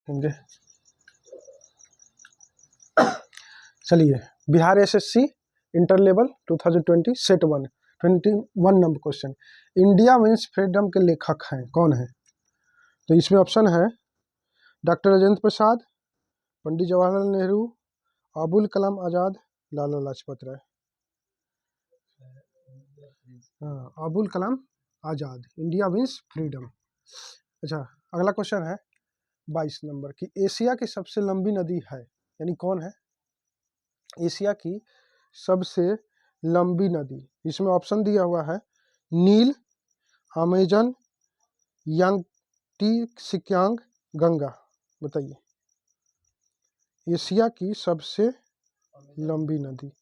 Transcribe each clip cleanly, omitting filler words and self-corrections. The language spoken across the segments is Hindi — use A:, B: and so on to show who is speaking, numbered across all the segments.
A: होंगे। चलिए, Bihar SSC inter level 2020 set 1 21 number question. India means freedom के लेखक हैं, कौन है? तो इसमें ऑप्शन है डॉक्टर राजेंद्र प्रसाद, पंडित जवाहरलाल नेहरू, अबुल कलाम आज़ाद, लाला लाजपत राय। हाँ, Abul Kalam Azad. India means freedom. अच्छा, अगला क्वेश्चन है 22 नंबर की, एशिया की सबसे लंबी नदी है, यानी कौन है एशिया की सबसे लंबी नदी? इसमें ऑप्शन दिया हुआ है नील, अमेजन, यांगटी-सिकियांग, गंगा। बताइए, एशिया की सबसे लंबी नदी।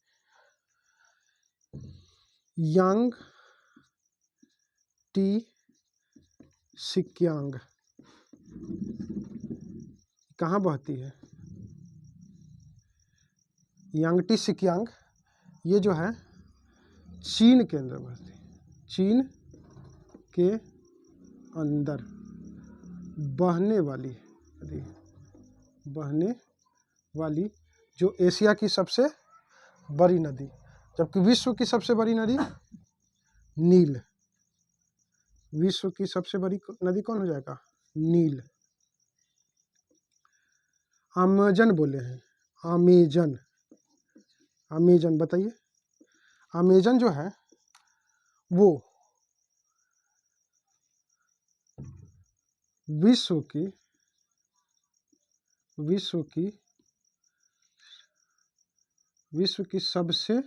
A: यांगटी-सिकियांग कहाँ बहती है? यांगटी-सिकियांग ये जो है चीन के अंदर बहती है। चीन के अंदर बहने वाली नदी, बहने वाली जो एशिया की सबसे बड़ी नदी। जबकि विश्व की सबसे बड़ी नदी नील। विश्व की सबसे बड़ी नदी कौन हो जाएगा? नील। अमेजन बोले हैं, अमेजन। अमेजन बताइए, अमेजन जो है वो विश्व की सबसे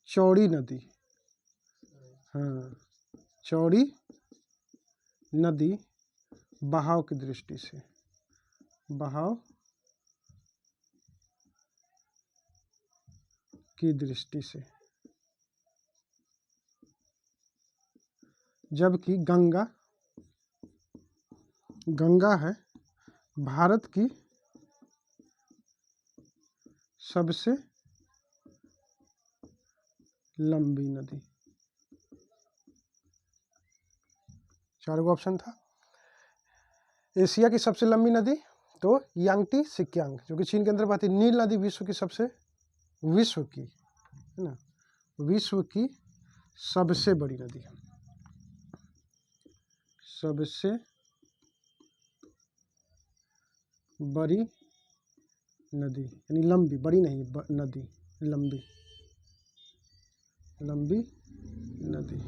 A: चौड़ी नदी। हाँ, चौड़ी नदी बहाव की दृष्टि से, बहाव की दृष्टि से। जबकि गंगा है भारत की सबसे लंबी नदी। 4 ऑप्शन था। एशिया की सबसे लंबी नदी तो यांगटी-सिकियांग जो कि चीन के अंदर बहती। नील नदी विश्व की है ना, विश्व की सबसे बड़ी नदी, सबसे बड़ी नदी, यानी लंबी, बड़ी नहीं नदी, लंबी नदी।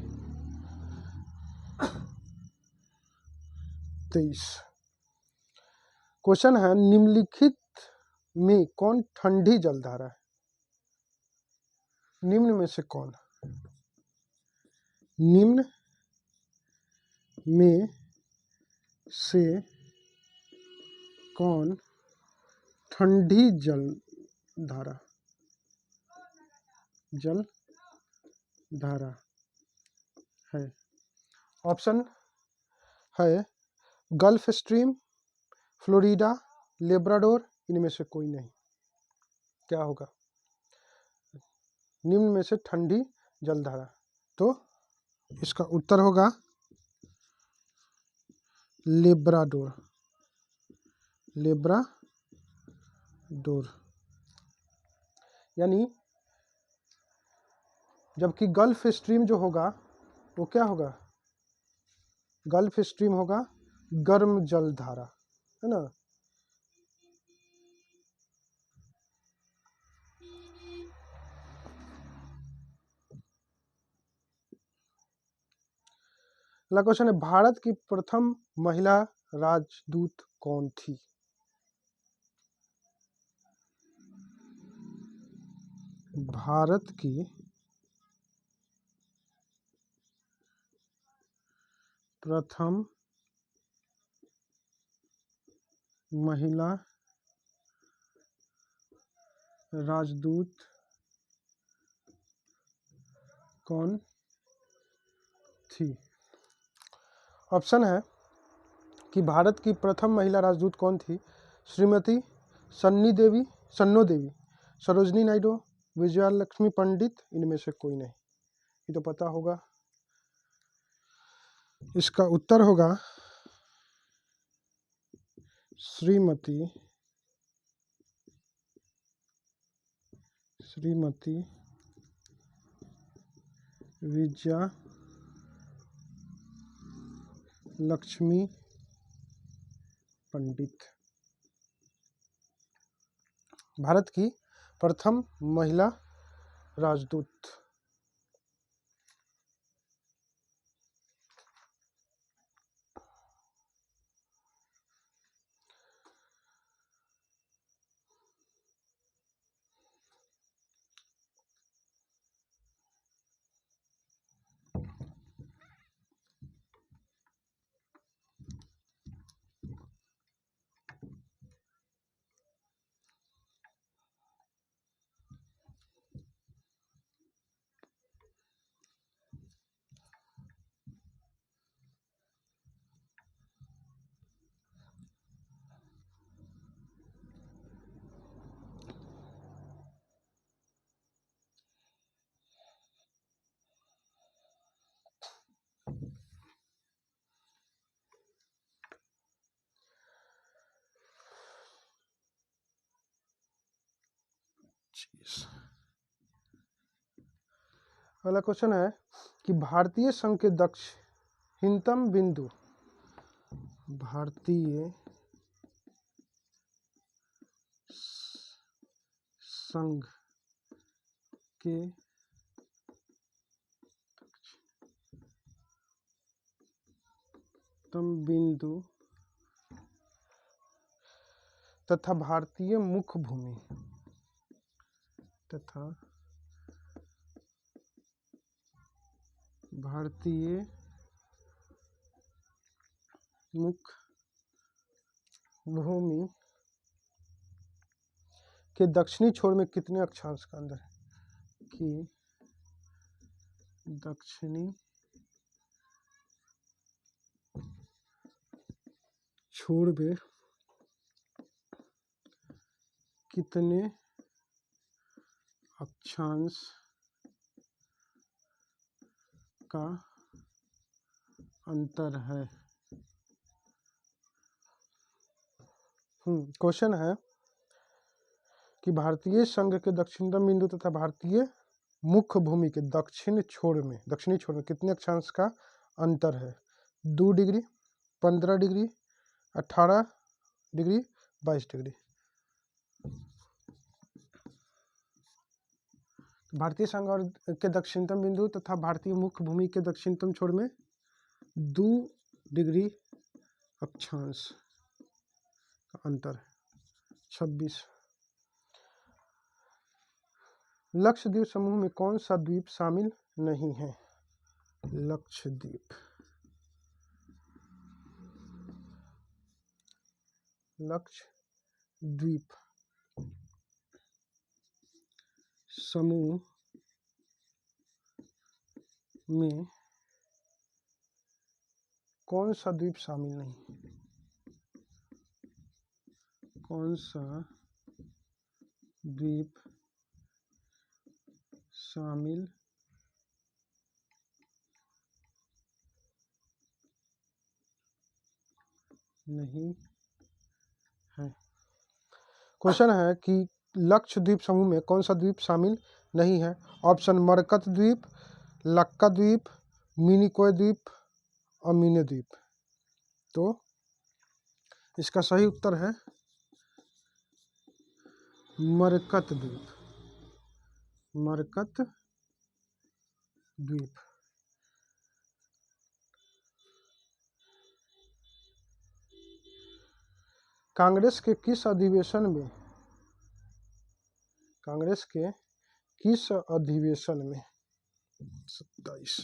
A: 23 क्वेश्चन है, निम्नलिखित में कौन ठंडी जलधारा है? निम्न में से कौन? निम्न में से कौन ठंडी जलधारा है? ऑप्शन है गल्फ स्ट्रीम, फ्लोरिडा, लेब्राडोर, इनमें से कोई नहीं। क्या होगा निम्न में से ठंडी जलधारा? तो इसका उत्तर होगा लेब्राडोर। यानी जबकि गल्फ स्ट्रीम जो होगा वो क्या होगा? गल्फ स्ट्रीम होगा गर्म जलधारा, है ना। अगला क्वेश्चन है, भारत की प्रथम महिला राजदूत कौन थी? भारत की प्रथम महिला राजदूत कौन थी? ऑप्शन है कि भारत की प्रथम महिला राजदूत कौन थी? श्रीमती सन्नो देवी, सरोजनी नायडू, विजयालक्ष्मी पंडित, इनमें से कोई नहीं। ये तो पता होगा। इसका उत्तर होगा श्रीमती विजया लक्ष्मी पंडित भारत की प्रथम महिला राजदूत। अगला क्वेश्चन है कि भारतीय संघ के दक्षिणतम बिंदु, भारतीय संघ के दक्षिणतम बिंदु तथा भारतीय मुख्य भूमि के दक्षिणी छोर में कितने अक्षांश का अंतर है? कि दक्षिणी छोर में कितने अक्षांश का अंतर है। क्वेश्चन है कि भारतीय संघ के दक्षिणतम बिंदु तथा भारतीय मुख्य भूमि के दक्षिणी छोर में कितने अक्षांश का अंतर है? 2 डिग्री, 15 डिग्री, 18 डिग्री, 22 डिग्री। भारतीय संघ और के दक्षिणतम बिंदु तथा भारतीय मुख्य भूमि के दक्षिणतम छोर में 2 डिग्री अक्षांश का अंतर है। 26। लक्षद्वीप समूह में कौन सा द्वीप शामिल नहीं है? लक्षद्वीप समूह में कौन सा द्वीप शामिल नहीं? कौन सा द्वीप शामिल नहीं है? क्वेश्चन है कि लक्षद्वीप समूह में कौन सा द्वीप शामिल नहीं है? ऑप्शन मरकत द्वीप, लक्का द्वीप, मिनिकॉय द्वीप और मिनी द्वीप। तो इसका सही उत्तर है मरकत द्वीप। मरकत द्वीप। कांग्रेस के किस अधिवेशन में 27।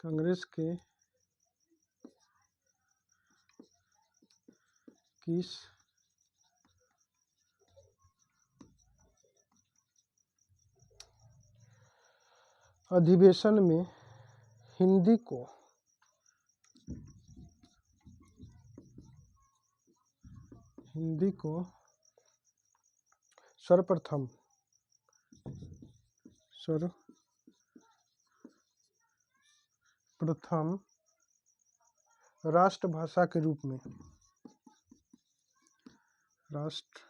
A: कांग्रेस के किस अधिवेशन में हिंदी को सर्वप्रथम प्रथम राष्ट्रभाषा के रूप में, राष्ट्रभाषा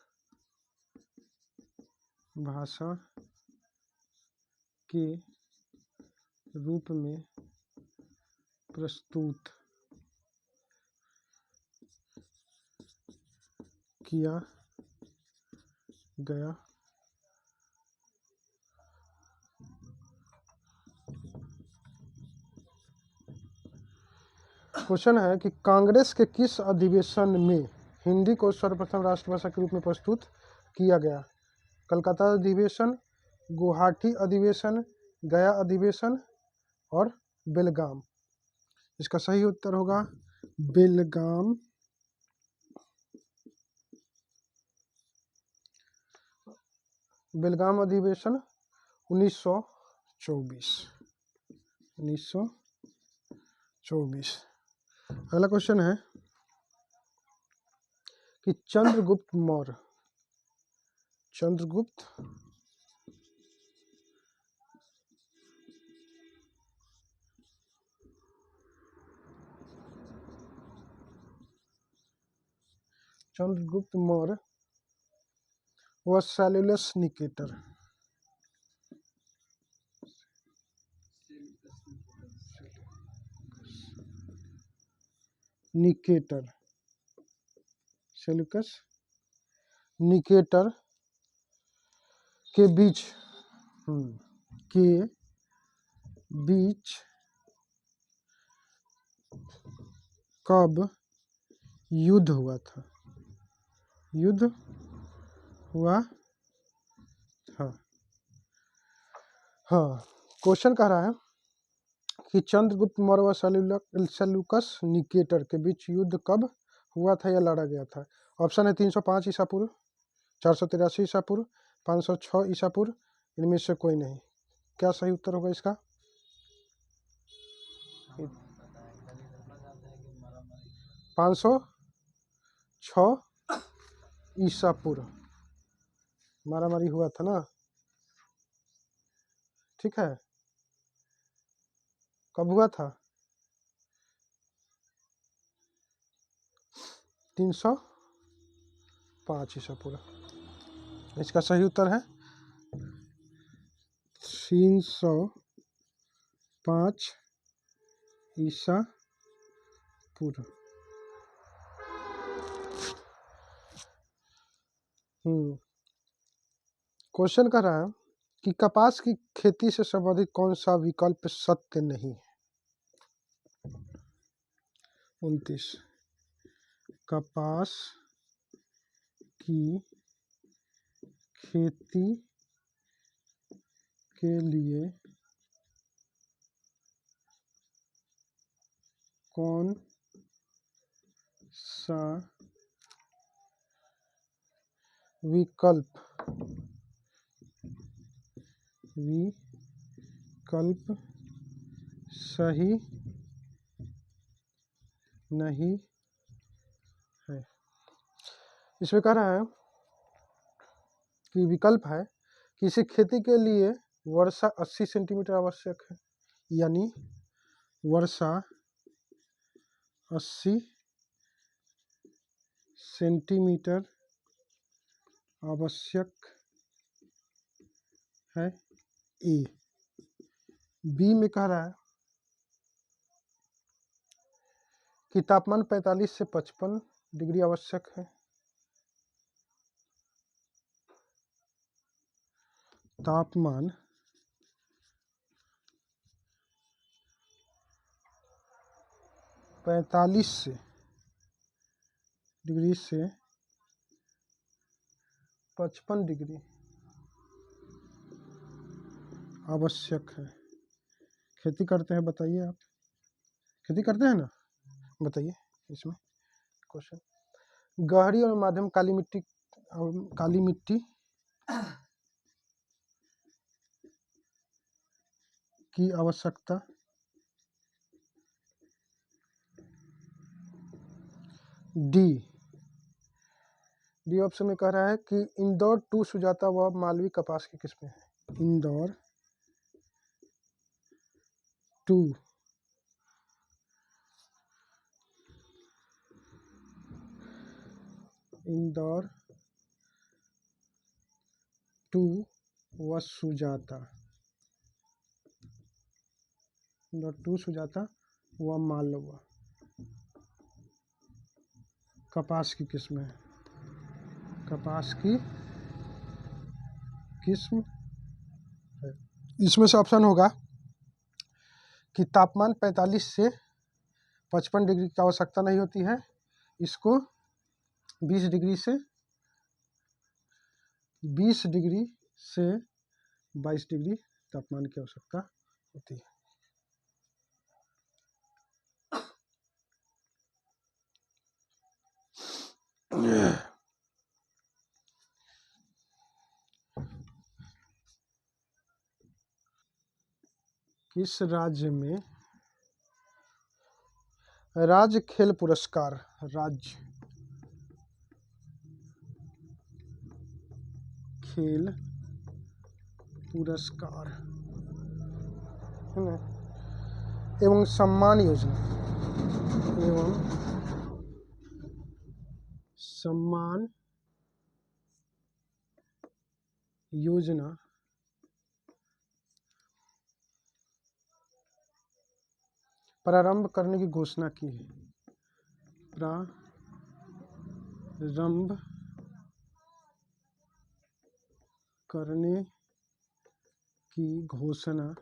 A: के रूप में प्रस्तुत किया गया। क्वेश्चन है कि कांग्रेस के किस अधिवेशन में हिंदी को सर्वप्रथम राष्ट्रभाषा के रूप में प्रस्तुत किया गया? कलकत्ता अधिवेशन, गुवाहाटी अधिवेशन, गया अधिवेशन और बेलगाम। इसका सही उत्तर होगा बेलगाम। बेलगाम अधिवेशन 1924। अगला क्वेश्चन है कि चंद्रगुप्त मौर्य व सेल्यूकस निकेटर के बीच कब युद्ध हुआ था? हाँ, क्वेश्चन कह रहा है कि चंद्रगुप्त मौर्य व सेल्यूकस निकेटर के बीच युद्ध कब हुआ था या लड़ा गया था? ऑप्शन है 305 ईसा पूर्व, 483 ईसा पूर्व, 506 ईसा पूर्व, इनमें से कोई नहीं। क्या सही उत्तर होगा इसका? 506 ईसा पूर्व मारामारी हुआ था ना, ठीक है। कब हुआ था? 305 ईसा पूर्व। इसका सही उत्तर है 305 ईसा पूर्व। क्वेश्चन कर रहा है कि कपास की खेती से संबंधित कौन सा विकल्प सत्य नहीं है? 29 कपास की खेती के लिए कौन सा विकल्प सही नहीं है? इसमें कह रहा है कि विकल्प है कि इसे खेती के लिए वर्षा 80 सेंटीमीटर आवश्यक है, यानी वर्षा 80 सेंटीमीटर आवश्यक है। ए। बी में कह रहा है कि तापमान 45 से 55 डिग्री आवश्यक है। तापमान 45 डिग्री से 55 डिग्री आवश्यक है। खेती करते हैं, बताइए आप खेती करते हैं ना, बताइए इसमें क्वेश्चन। गहरी और माध्यम काली मिट्टी की आवश्यकता डी ऑप्शन में कह रहा है कि इंदौर 2 सुजाता व मालवी कपास की किस्में हैं। इंदौर 2 इंदौर टू व सुजाता, इंदौर टू सुजाता व मालवा। कपास की किस्म है, कपास की किस्म है। इसमें से ऑप्शन होगा कि तापमान 45 से 55 डिग्री की आवश्यकता नहीं होती है, इसको 20 डिग्री से 22 डिग्री तापमान की आवश्यकता होती है। किस राज्य में राज्य खेल पुरस्कार, राज्य खेल पुरस्कार है ना एवं सम्मान योजना, एवं सम्मान योजना प्रारंभ करने की घोषणा की है, प्रारंभ करने की घोषणा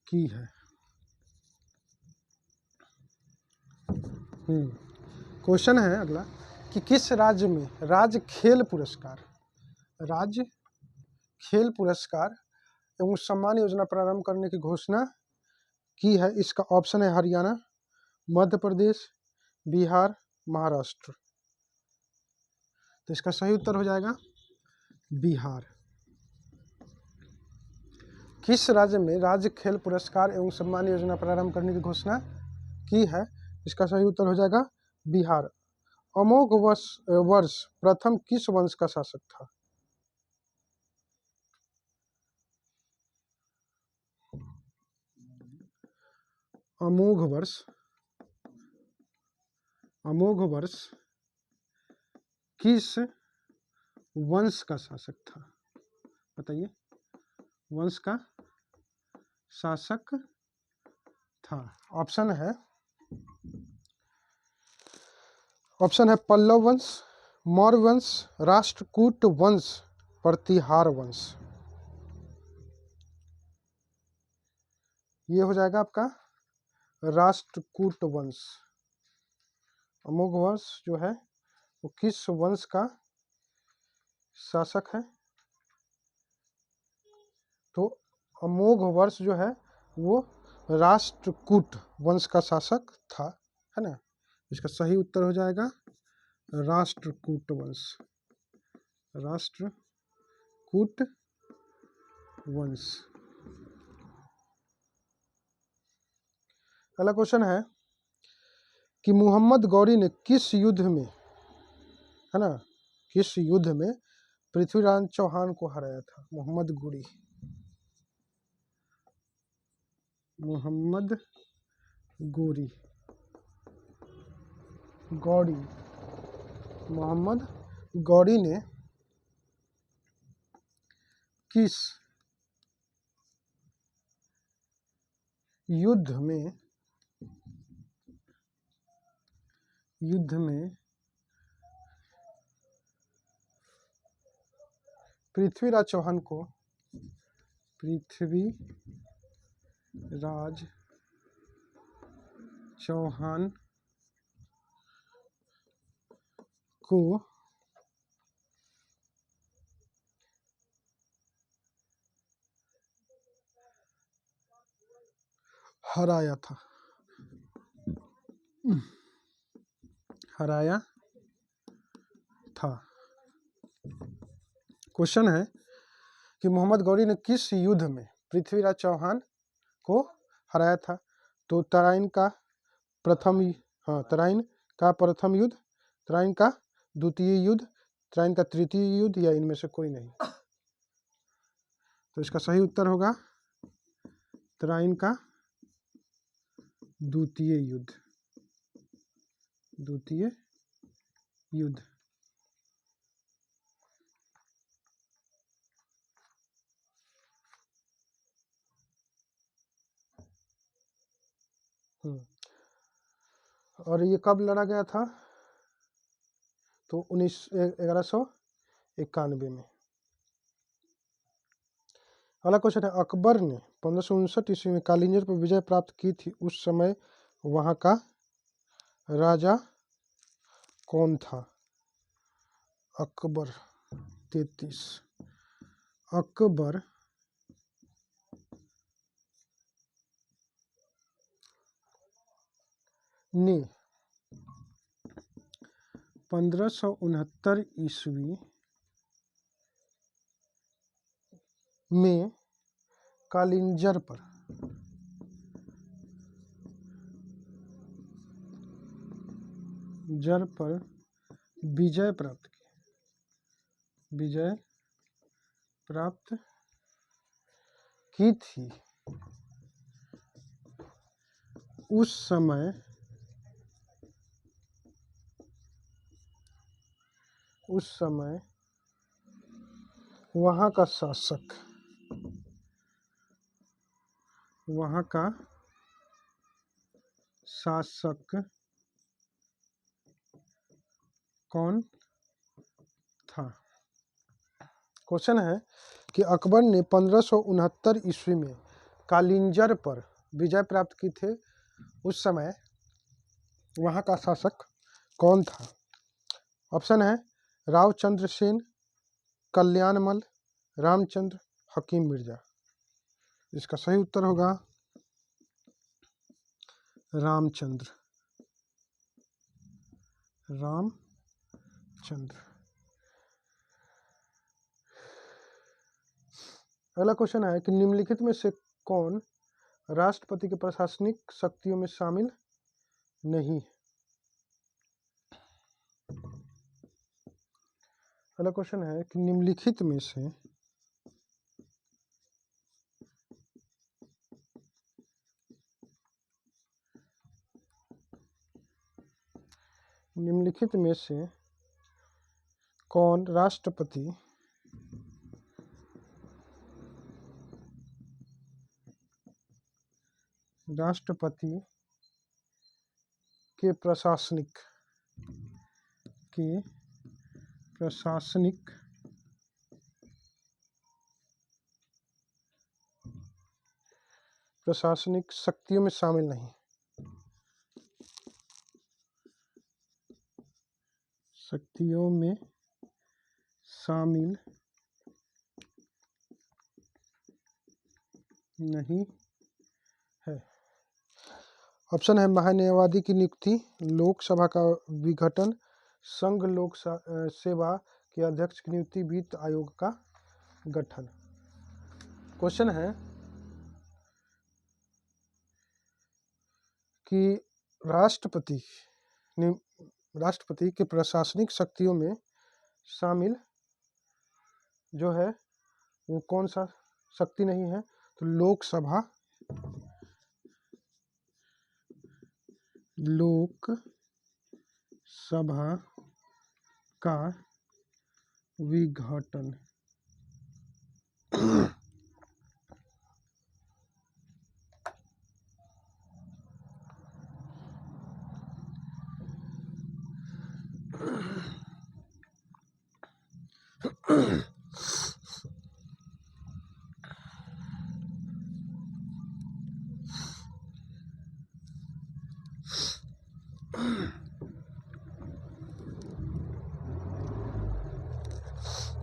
A: की है। क्वेश्चन है अगला कि किस राज्य में राज्य खेल पुरस्कार, राज्य खेल पुरस्कार एवं सम्मान योजना प्रारंभ करने की घोषणा की है। इसका ऑप्शन है हरियाणा, मध्य प्रदेश, बिहार, महाराष्ट्र। तो इसका सही उत्तर हो जाएगा बिहार। किस राज्य में राज्य खेल पुरस्कार एवं सम्मान योजना प्रारंभ करने की घोषणा की है, इसका सही उत्तर हो जाएगा बिहार। अमोघ वर्ष प्रथम किस वंश का शासक था? अमोघ वर्ष किस वंश का शासक था? बताइए, वंश का शासक था। ऑप्शन है पल्लव वंश, मौर्य वंश, राष्ट्रकूट वंश, प्रतिहार वंश। ये हो जाएगा आपका राष्ट्रकूट वंश। अमोघ वंश जो है वो किस वंश का शासक है? तो अमोघ वर्ष जो है वो राष्ट्रकूट वंश का शासक था, है ना। इसका सही उत्तर हो जाएगा राष्ट्रकूट वंश, राष्ट्रकूट वंश। अगला क्वेश्चन है कि मोहम्मद गौरी ने किस युद्ध में, है ना, किस युद्ध में पृथ्वीराज चौहान को हराया था? मोहम्मद गौरी, मोहम्मद गौरी, मोहम्मद गौरी ने किस युद्ध में पृथ्वीराज चौहान को हराया था। क्वेश्चन है कि मोहम्मद गौरी ने किस युद्ध में पृथ्वीराज चौहान को हराया था? तो तराइन का प्रथम युद्ध, तराइन का द्वितीय युद्ध, तराइन का तृतीय युद्ध, या इनमें से कोई नहीं। तो इसका सही उत्तर होगा तराइन का द्वितीय युद्ध। द्वितीय युद्ध। और ये कब लड़ा गया था? तो 1191 में। अगला क्वेश्चन है, अकबर ने 1559 ईस्वी में कालिंजर पर विजय प्राप्त की थी, उस समय वहां का राजा कौन था? अकबर 33। अकबर ने 1569 ईस्वी में कालिंजर पर विजय प्राप्त की। विजय प्राप्त की थी। उस समय वहां का शासक कौन था? क्वेश्चन है कि अकबर ने 1569 ईस्वी में कालिंजर पर विजय प्राप्त की थे, उस समय वहां का शासक कौन था? ऑप्शन है रावचंद्र सेन, कल्याणमल, रामचंद्र, हकीम मिर्जा। इसका सही उत्तर होगा रामचंद्र। अगला क्वेश्चन है कि निम्नलिखित में से कौन राष्ट्रपति के प्रशासनिक शक्तियों में शामिल नहीं? अगला क्वेश्चन है कि निम्नलिखित में से कौन राष्ट्रपति के प्रशासनिक शक्तियों में शामिल नहीं? शक्तियों में शामिल नहीं है। ऑप्शन है महान्यायवादी की नियुक्ति, लोकसभा का विघटन, संघ लोक सेवा के अध्यक्ष की नियुक्ति, वित्त आयोग का गठन। क्वेश्चन है कि राष्ट्रपति के प्रशासनिक शक्तियों में शामिल जो है वो कौन सा शक्ति नहीं है? तो लोकसभा का विघटन।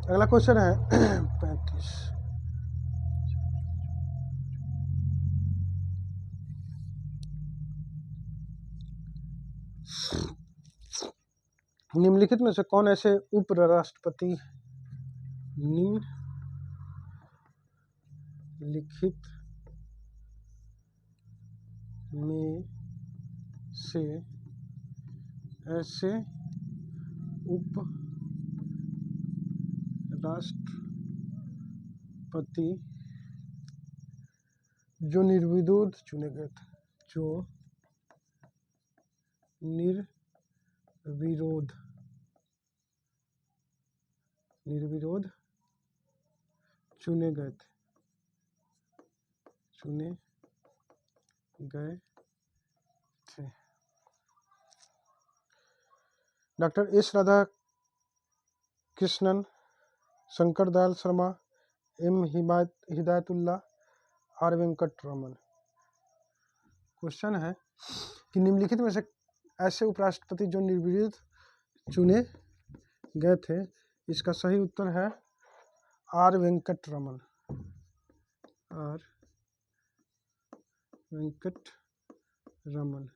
A: अगला क्वेश्चन है 35। निम्नलिखित में से कौन ऐसे उपराष्ट्रपति निम्नलिखित में से ऐसे उप राष्ट्रपति जो निर्विरोध चुने गए थे? विरोध निर्विरोध चुने गए थे। Doctor S Radhakrishnan, Shankar Dayal Sharma, M Hidayatullah, R Venkataraman. Question है कि निम्नलिखित में से ऐसे उपराष्ट्रपति जो निर्विरोध चुने गए थे, इसका सही उत्तर है R Venkataraman. R Venkataraman.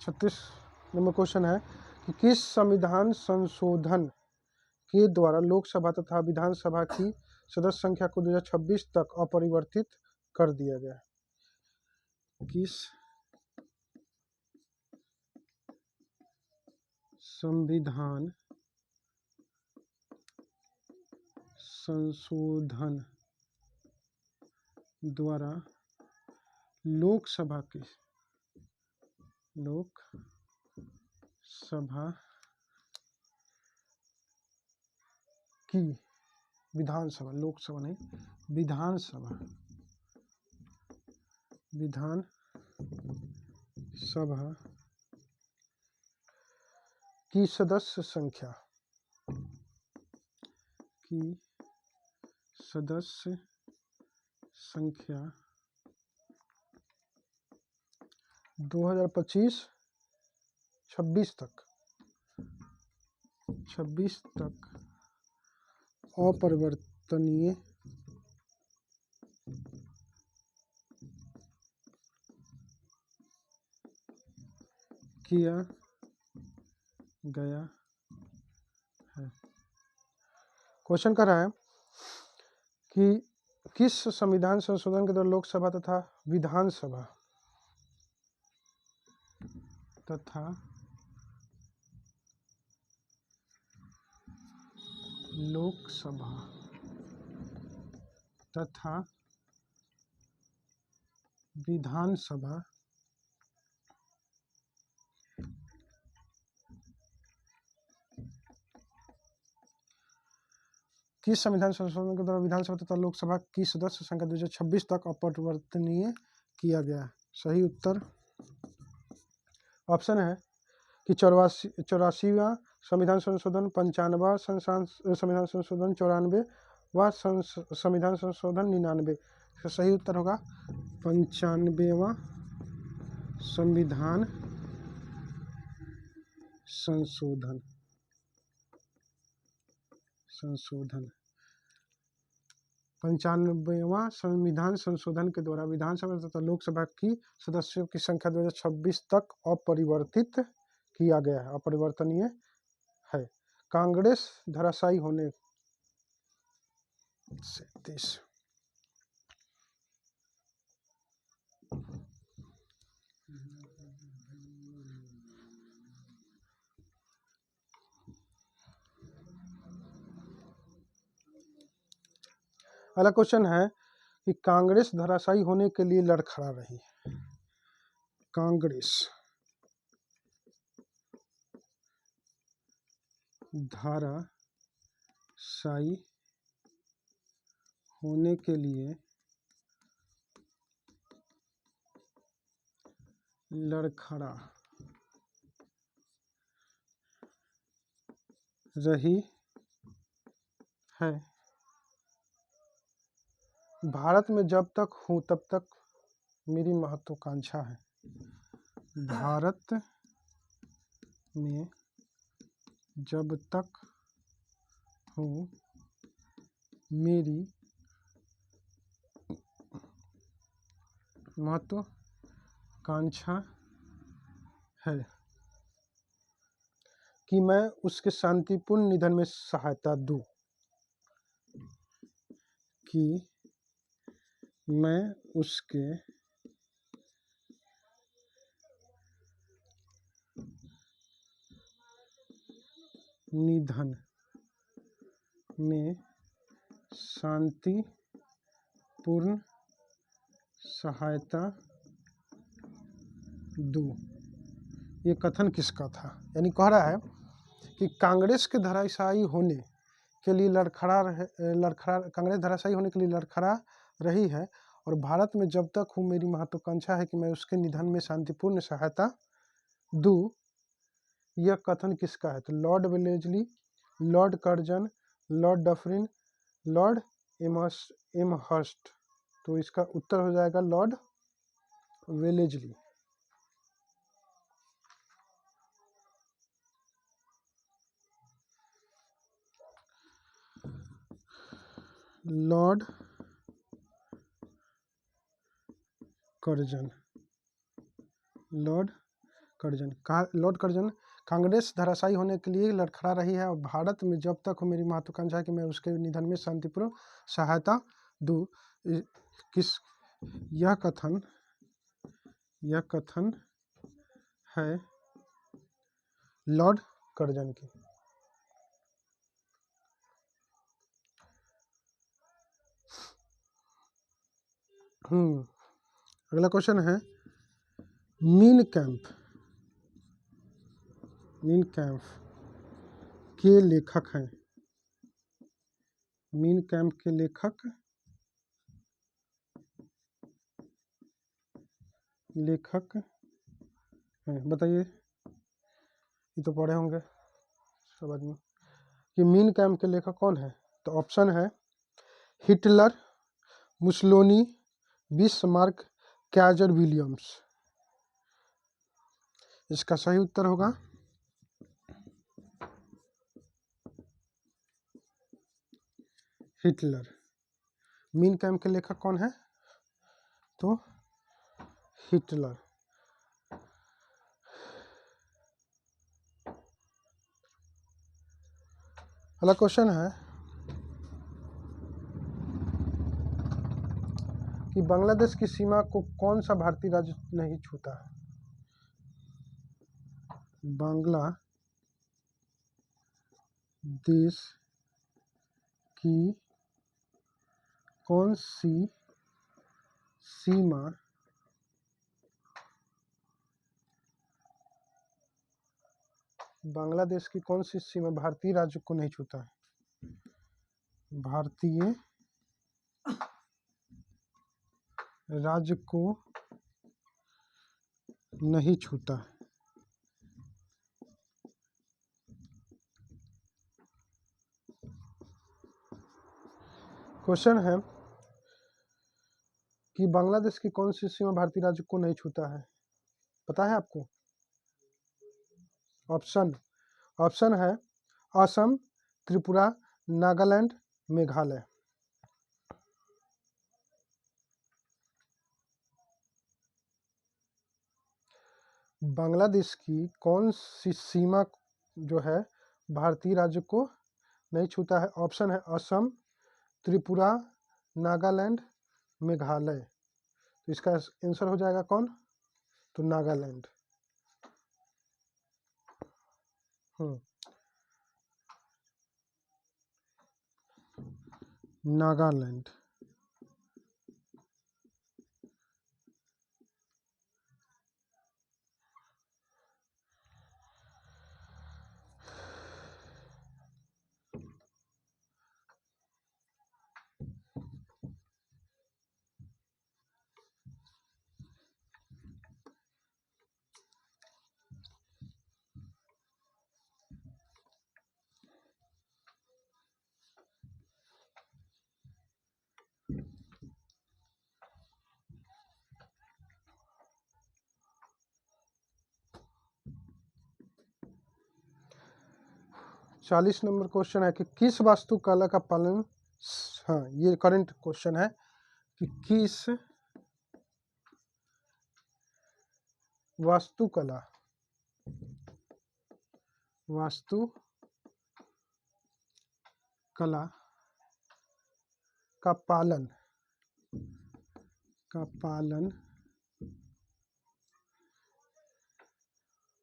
A: 36 number question है कि किस संविधान संशोधन के द्वारा लोकसभा तथा विधानसभा की सदस्य संख्या को 2026 तक अपरिवर्तित कर दिया गया? किस संविधान संशोधन द्वारा लोकसभा की विधानसभा, लोकसभा नहीं, विधानसभा की सदस्य संख्या 2025-26 तक अपरिवर्तनीय किया गया है। क्वेश्चन कर रहा है कि किस संविधान संशोधन के द्वारा लोकसभा तथा विधानसभा तथा विधानसभा किस संविधान संशोधन के द्वारा विधानसभा तथा लोकसभा की सदस्य संख्या 2026 तक अपरिवर्तनीय किया गया? सही उत्तर ऑप्शन है कि 84वां संविधान संशोधन, 95वां संविधान संशोधन, 94वां संविधान संशोधन, 99। इसका सही उत्तर होगा 95वां संविधान संशोधन। 95वां संविधान संशोधन के द्वारा विधानसभा तथा लोकसभा की सदस्यों की संख्या 2026 तक अपरिवर्तित किया गया है, अपरिवर्तनीय है। कांग्रेस धराशायी होने से 30। अगला क्वेश्चन है कि कांग्रेस धराशायी होने के लिए लड़खड़ा रही। कांग्रेस धराशायी होने के लिए लड़खड़ा रही है। भारत में जब तक हूँ तब तक मेरी महत्वाकांक्षा है। भारत में जब तक हूँ मेरी महत्वाकांक्षा है कि मैं उसके शांतिपूर्ण निधन में सहायता दूं। कि मैं उसके निधन में शांतिपूर्ण सहायता दू, ये कथन किसका था? यानी कह रहा है कि कांग्रेस के धराशायी होने के लिए कांग्रेस धराशायी होने के लिए लड़खड़ा रही है और भारत में जब तक हूँ मेरी महत्वाकांक्षा है कि मैं उसके निधन में शांतिपूर्ण सहायता दूँ। यह कथन किसका है? तो Lord Wellesley, Lord Curzon, Lord Dufferin, Lord Amherst. तो इसका उत्तर हो जाएगा Lord Wellesley. Lord Curzon, Lord Curzon Congress धराशायी होने के लिए लड़खड़ा रही है और भारत में जब तक हो मेरी महत्वाकांक्षा है कि मैं उसके निधन में शांतिपूर्ण सहायता दूँ। किस यह कथन है लॉर्ड कर्जन की। अगला क्वेश्चन है मीन कैंप के लेखक हैं। मीन कैंप के लेखक हैं, बताइए। ये तो पढ़े होंगे सब आदमी कि मीन कैंप के लेखक कौन है? तो ऑप्शन है Hitler, Mussolini, Bismarck, Kaizer Williams. इसका सही उत्तर होगा हिटलर। मीन कैंप के लेखक कौन है? तो हिटलर। अगला क्वेश्चन है कि बांग्लादेश की सीमा को कौन सा भारतीय राज्य नहीं छूता है? बांग्लादेश की कौन सी सीमा भारतीय राज्य को नहीं छूता है? भारतीय राज्य को नहीं छूता। क्वेश्चन है कि बांग्लादेश की कौन सी सीमा भारतीय राज्य को नहीं छूता है? पता है आपको? ऑप्शन है असम, त्रिपुरा, नागालैंड, मेघालय। बांग्लादेश की कौन सी सीमा जो है भारतीय राज्य को नहीं छूता है? ऑप्शन है असम, त्रिपुरा, नागालैंड, मेघालय। तो इसका आंसर हो जाएगा कौन? तो नागालैंड। नागालैंड। चालीस नंबर क्वेश्चन है कि किस वास्तुकला का पालन, हाँ ये करंट क्वेश्चन है कि किस वास्तुकला का पालन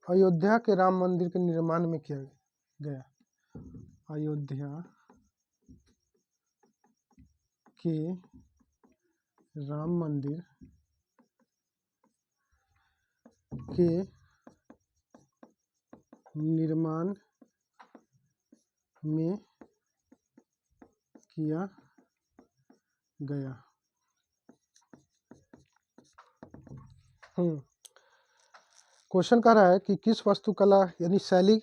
A: अयोध्या के राम मंदिर के निर्माण में किया गया? अयोध्या के राम मंदिर के निर्माण में किया गया। क्वेश्चन कह रहा है कि किस वास्तुकला यानी शैली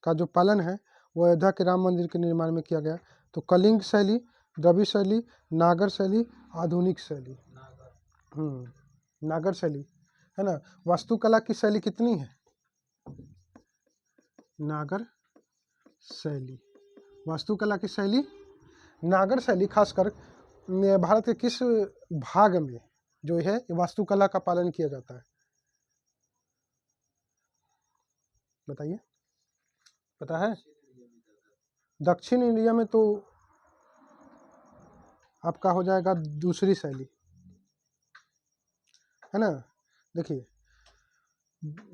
A: का जो पालन है वो अयोध्या के राम मंदिर के निर्माण में किया गया। तो कलिंग शैली, द्रविड़ शैली, नागर शैली, आधुनिक शैली। नागर शैली है ना। वास्तुकला की शैली कितनी है? नागर शैली। वास्तुकला की शैली नागर शैली खासकर भारत के किस भाग में जो है वास्तुकला का पालन किया जाता है? बताइए, पता है? दक्षिण इंडिया में तो आपका हो जाएगा दूसरी शैली, है ना। देखिए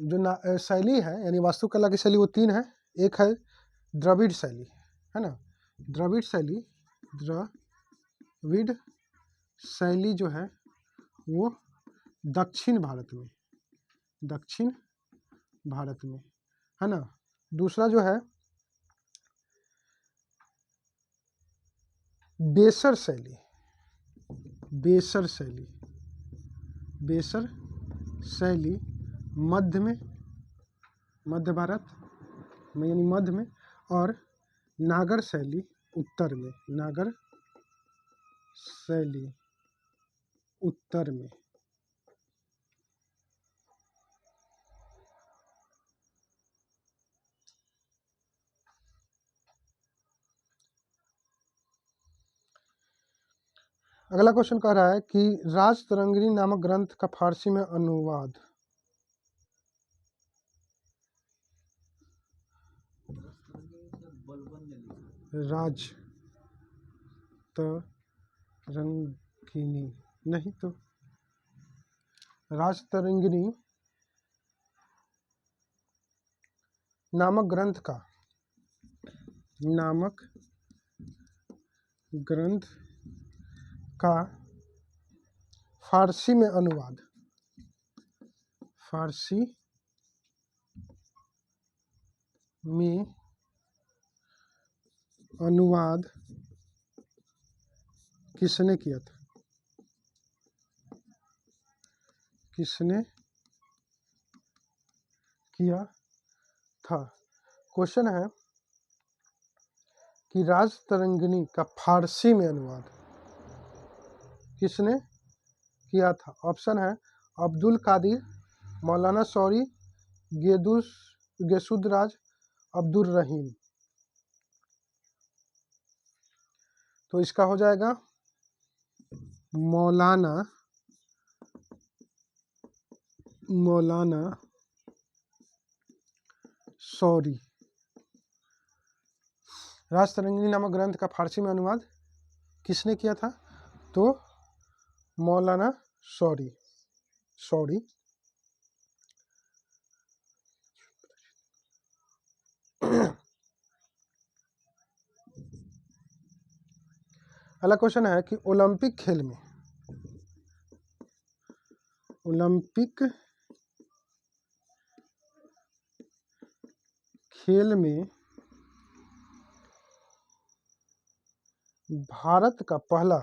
A: जो शैली है यानी वास्तुकला की शैली वो तीन है। एक है द्रविड़ शैली, है ना। द्रविड़ शैली जो है वो दक्षिण भारत में, है ना। दूसरा जो है बेसर शैली मध्य भारत में यानी मध्य में, और नागर शैली उत्तर में। अगला क्वेश्चन कह रहा है कि राजतरंगिणी नामक ग्रंथ का फारसी में अनुवाद। राजतरंगिणी नहीं तो राजतरंगिणी नामक ग्रंथ का फारसी में अनुवाद किसने किया था? क्वेश्चन है कि राजतरंगिणी का फारसी में अनुवाद किसने किया था? ऑप्शन है अब्दुल कादिर, मौलाना शौरी, गेसुद्राज, अब्दुल रहीम। तो इसका हो जाएगा मौलाना शौरी। राजतरंगिणी नामक ग्रंथ का फारसी में अनुवाद किसने किया था? तो मौलाना शौरी। अगला क्वेश्चन है कि ओलंपिक खेल में भारत का पहला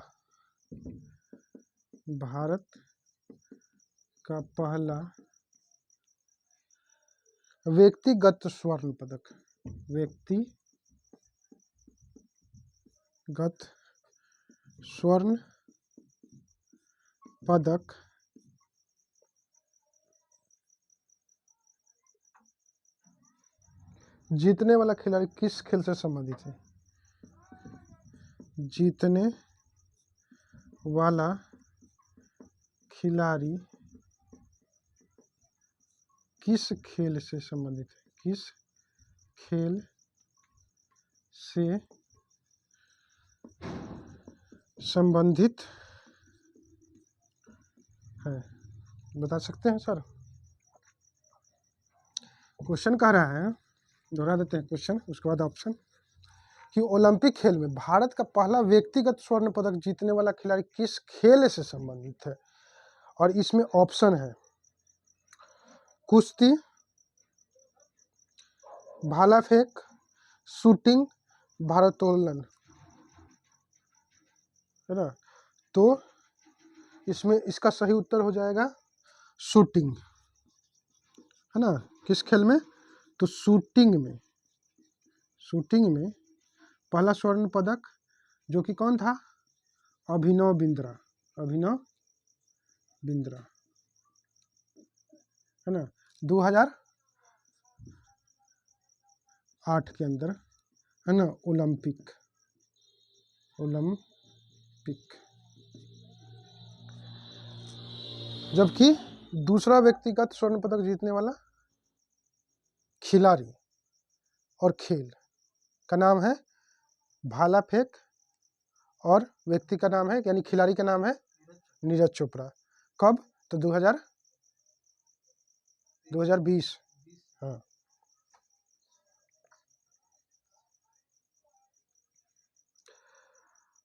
A: व्यक्तिगत स्वर्ण पदक जीतने वाला खिलाड़ी किस खेल से संबंधित है? जीतने वाला खिलाड़ी किस खेल से संबंधित है? बता सकते हैं सर? क्वेश्चन कह रहा है, दोहरा देते हैं क्वेश्चन, उसके बाद ऑप्शन, कि ओलंपिक खेल में भारत का पहला व्यक्तिगत स्वर्ण पदक जीतने वाला खिलाड़ी किस खेल से संबंधित है? और इसमें ऑप्शन है कुश्ती, भाला फेंक, शूटिंग, भारोत्तोलन, है ना। तो इसमें इसका सही उत्तर हो जाएगा शूटिंग, है ना। किस खेल में? तो शूटिंग में। शूटिंग में पहला स्वर्ण पदक जो कि कौन था? अभिनव बिंद्रा। अभिनव बिंद्रा, है ना, 2008 के अंदर, है ना, ओलंपिक। जबकि दूसरा व्यक्तिगत स्वर्ण पदक जीतने वाला खिलाड़ी और खेल का नाम है भाला फेंक, और व्यक्ति का नाम है, यानी खिलाड़ी का नाम है नीरज चोपड़ा। कब? तो 2020। हाँ।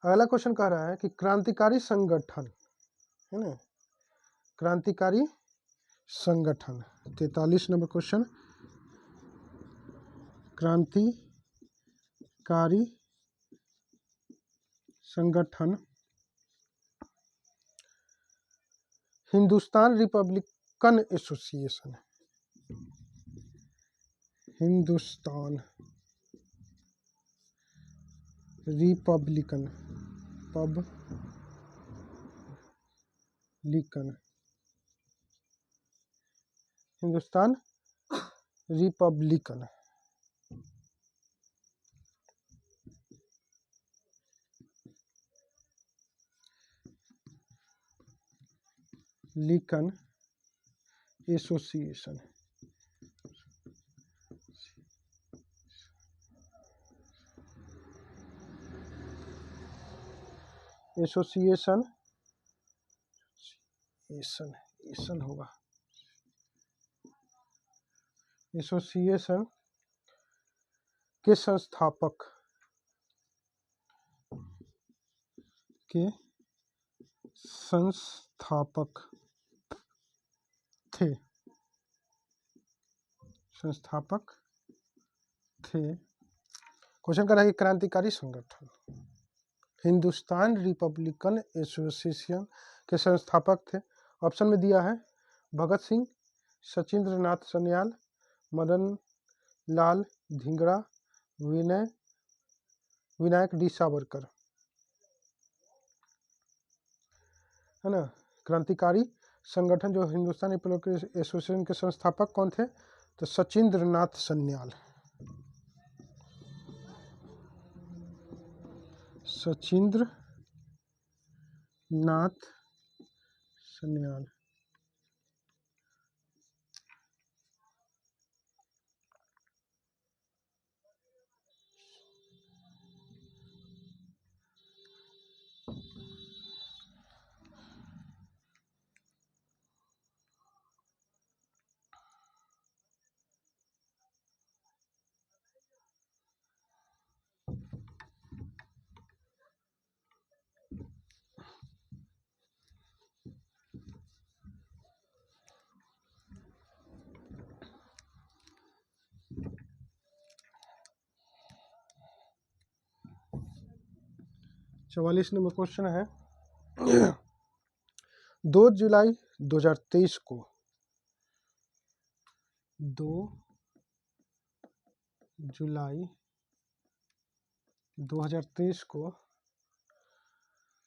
A: अगला क्वेश्चन कह रहा है कि क्रांतिकारी संगठन, है ना, क्रांतिकारी संगठन, 43 नंबर क्वेश्चन, क्रांतिकारी संगठन Hindustan Republican association, Hindustan Republican Hindustan Republican association, association होगा, एसोसिएशन के संस्थापक थे, क्वेश्चन कर रहा है कि क्रांतिकारी संगठन हिंदुस्तान रिपब्लिकन एसोसिएशन के संस्थापक थे। ऑप्शन में दिया है भगत सिंह, सचिंद्र नाथ सन्याल, मदन लाल धिंगड़ा, विनायक डी सावरकर, है ना। क्रांतिकारी संगठन जो हिंदुस्तान रिपब्लिकन एसोसिएशन के संस्थापक कौन थे? तो सचिंद्र नाथ सन्याल, सचिंद्र नाथ सन्याल। चवालीस नंबर क्वेश्चन है 2 जुलाई 2023 को 2 जुलाई 2023 को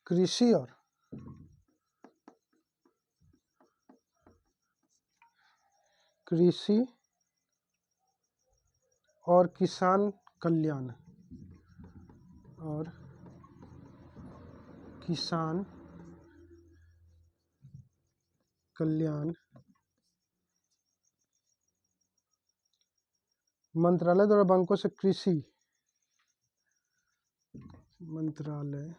A: कृषि और किसान कल्याण मंत्रालय द्वारा बैंकों से कृषि मंत्रालय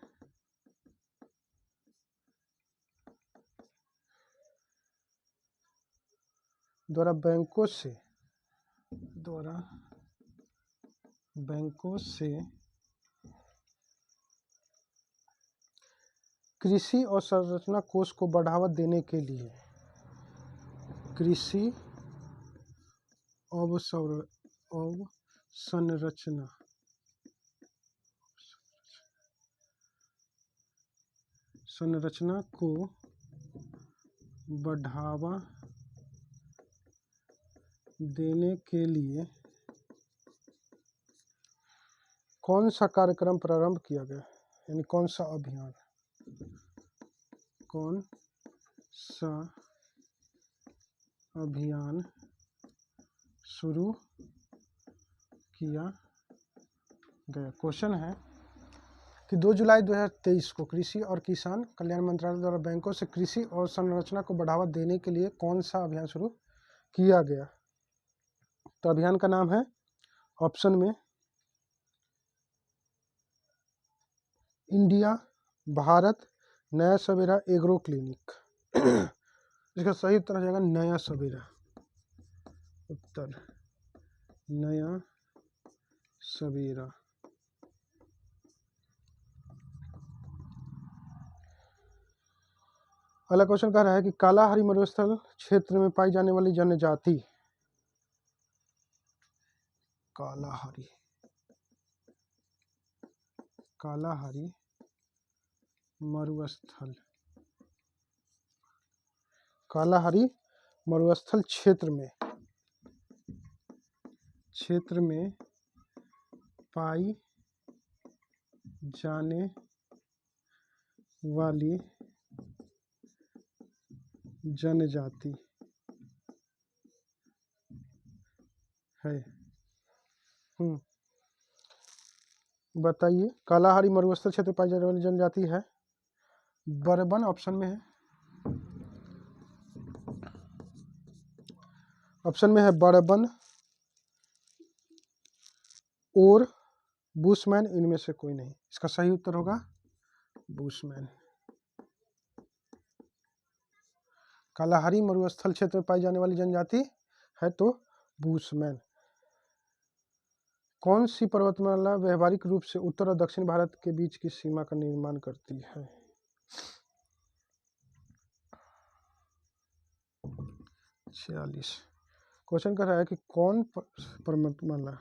A: द्वारा बैंकों से कृषि अवसंरचना कोष को बढ़ावा देने के लिए कृषि अवसंरचना संरचना को बढ़ावा देने के लिए कौन सा कार्यक्रम प्रारंभ किया गया, यानी कौन सा अभियान, कौन सा अभियान शुरू किया गया। क्वेश्चन है कि 2 जुलाई 2023 को कृषि और किसान कल्याण मंत्रालय द्वारा बैंकों से कृषि और संरचना को बढ़ावा देने के लिए कौन सा अभियान शुरू किया गया। तो अभियान का नाम है ऑप्शन में इंडिया भारत नया सवेरा एग्रो क्लिनिक। इसका सही उत्तर हो जाएगा नया सवेरा। उत्तर नया सवेरा। अगला क्वेश्चन कह रहा है कि कालाहारी मरुस्थल क्षेत्र में पाई जाने वाली जनजाति, कालाहारी मरुस्थल, कालाहारी मरुस्थल क्षेत्र में पाई जाने वाली जनजाति है। बताइए, कालाहारी मरुस्थल क्षेत्र में पाई जाने वाली जनजाति है बर्बन, ऑप्शन में है, ऑप्शन में है बर्बन और बुशमैन, इनमें से कोई नहीं। इसका सही उत्तर होगा बुशमैन। कालाहारी मरुस्थल क्षेत्र में पाई जाने वाली जनजाति है तो बुशमैन। कौन सी पर्वतमाला व्यवहारिक रूप से उत्तर और दक्षिण भारत के बीच की सीमा का निर्माण करती है। 46 क्वेश्चन कर रहा है कि कौन सी पर्वतमाला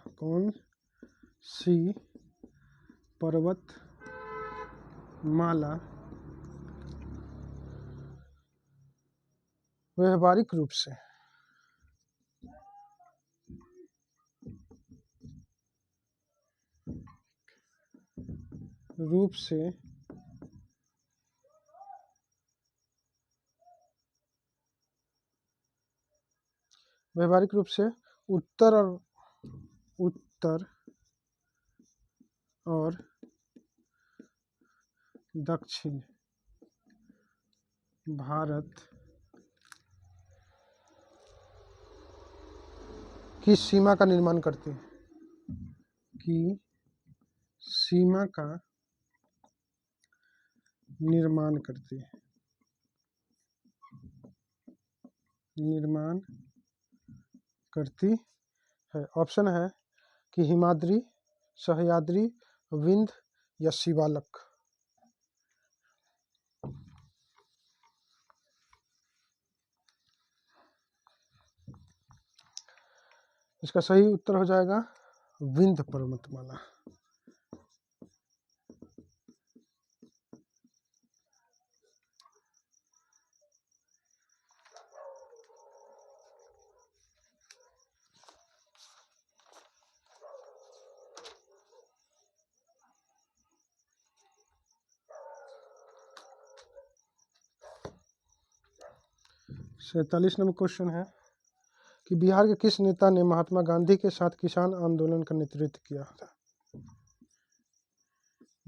A: व्यवहारिक रूप से उत्तर और दक्षिण भारत की सीमा का निर्माण करती है, की सीमा का निर्माण करती है। ऑप्शन है कि हिमाद्री, सह्याद्री, विंध्य या शिवालक। इसका सही उत्तर हो जाएगा विंध्य पर्वतमाला। सैंतालीस नंबर क्वेश्चन है कि बिहार के किस नेता ने महात्मा गांधी के साथ किसान आंदोलन का नेतृत्व किया था।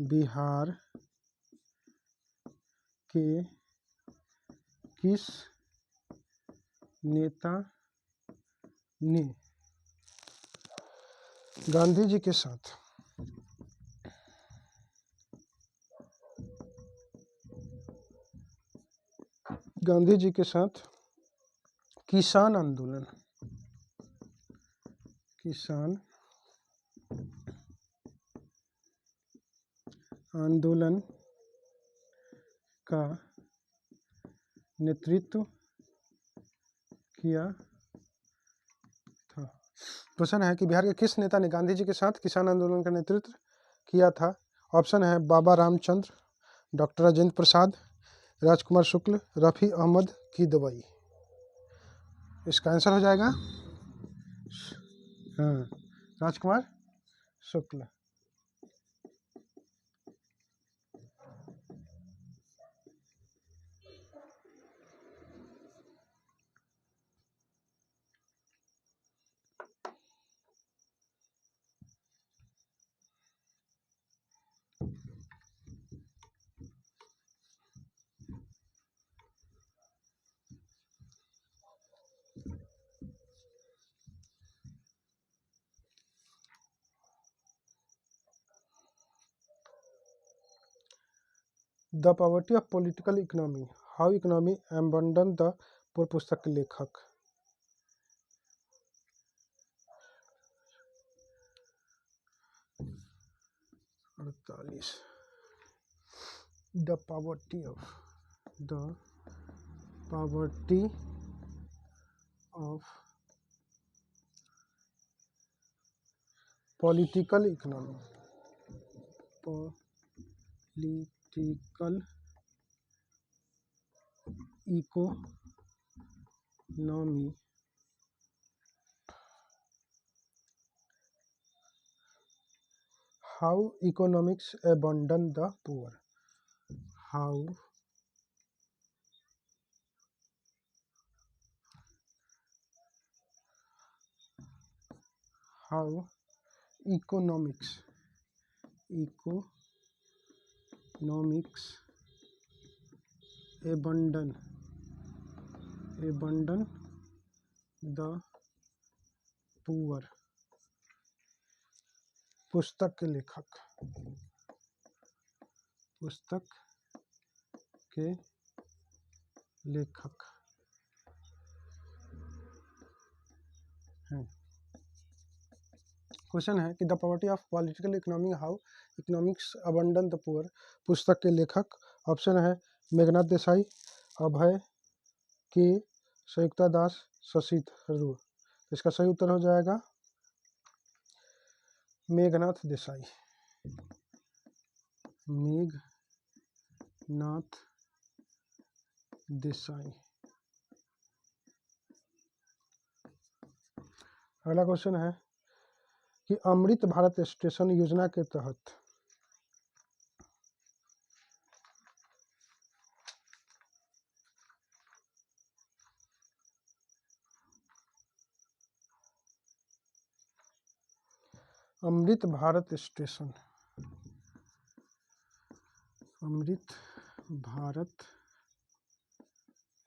A: बिहार के किस नेता ने गांधी जी के साथ किसान आंदोलन का नेतृत्व किया था। क्वेश्चन है कि बिहार के किस नेता ने गांधी जी के साथ किसान आंदोलन का नेतृत्व किया था? ऑप्शन है बाबा रामचंद्र, डॉक्टर राजेंद्र प्रसाद, राजकुमार शुक्ल, रफ़ी अहमद किदवई। इसका आंसर हो जाएगा हाँ, Rajkumar Shukla. The poverty of political economy, how economy abandon the poor पुस्तक के लेखक? The poverty of political economy, how economics abandon the poor, how economics abandon the poor पुस्तक के लेखक हैं। क्वेश्चन है कि the poverty of political economy, how economics abandon the poor पुस्तक के लेखक? ऑप्शन है मेघनाथ देसाई, अभय के, संयुक्ता दास, शशि थरूर। इसका सही उत्तर हो जाएगा मेघनाथ देसाई। अगला क्वेश्चन है कि अमृत भारत स्टेशन योजना के तहत अमृत भारत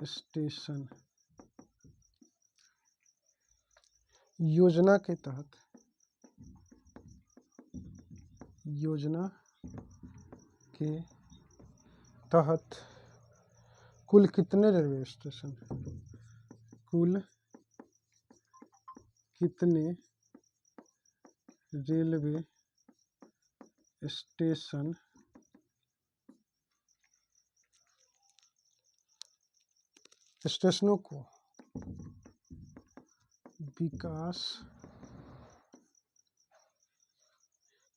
A: स्टेशन योजना के तहत कुल कितने रेलवे स्टेशन स्टेशनों को विकास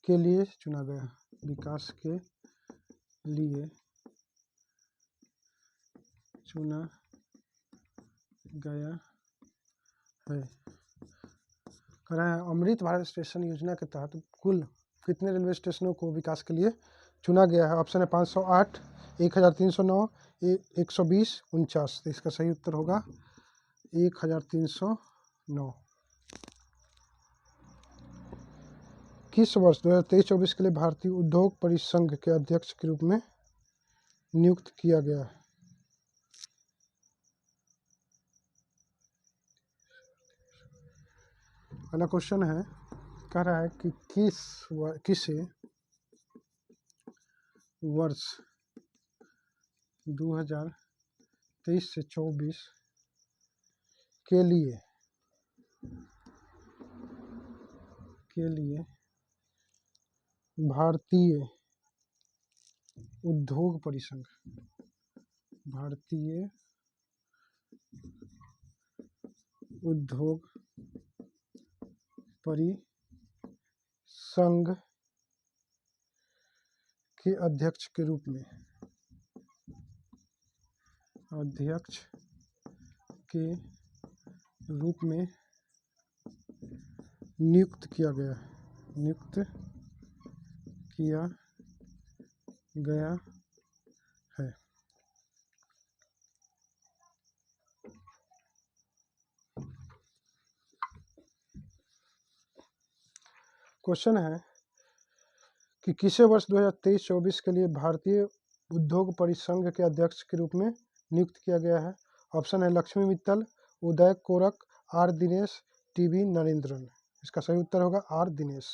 A: के लिए चुना गया है। कह रहा है अमृत भारत स्टेशन योजना के तहत कुल कितने रेलवे स्टेशनों को विकास के लिए चुना गया है? ऑप्शन है 508, 1309, 120, 49। तो इसका सही उत्तर होगा 1309। किस वर्ष 2023-24 के लिए भारतीय उद्योग परिसंघ के अध्यक्ष के रूप में नियुक्त किया गया है? अगला क्वेश्चन है, कह रहा है कि किसे वर्ष 2023 से 24 के लिए भारतीय उद्योग परिसंघ परिसंघ के अध्यक्ष के रूप में नियुक्त किया गया है। क्वेश्चन है कि किसे वर्ष 2023-24 के लिए भारतीय उद्योग परिसंघ के अध्यक्ष के रूप में नियुक्त किया गया है। ऑप्शन है लक्ष्मी मित्तल, उदय कोरक, आर दिनेश, टीवी नरेंद्रन। इसका सही उत्तर होगा R Dinesh.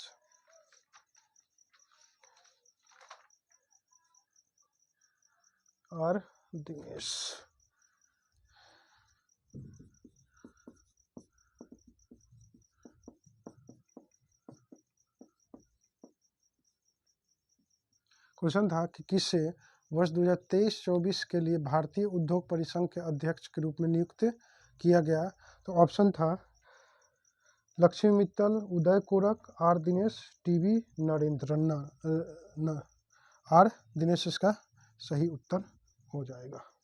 A: R Dinesh. Question था कि किसे वर्ष 2023-24 के लिए भारतीय उद्योग परिसंघ के अध्यक्ष के रूप में नियुक्त किया गया। तो ऑप्शन था Lakshmi Mittal, Uday Kotak, R Dinesh, T V Narendran. R Dinesh इसका सही उत्तर हो जाएगा।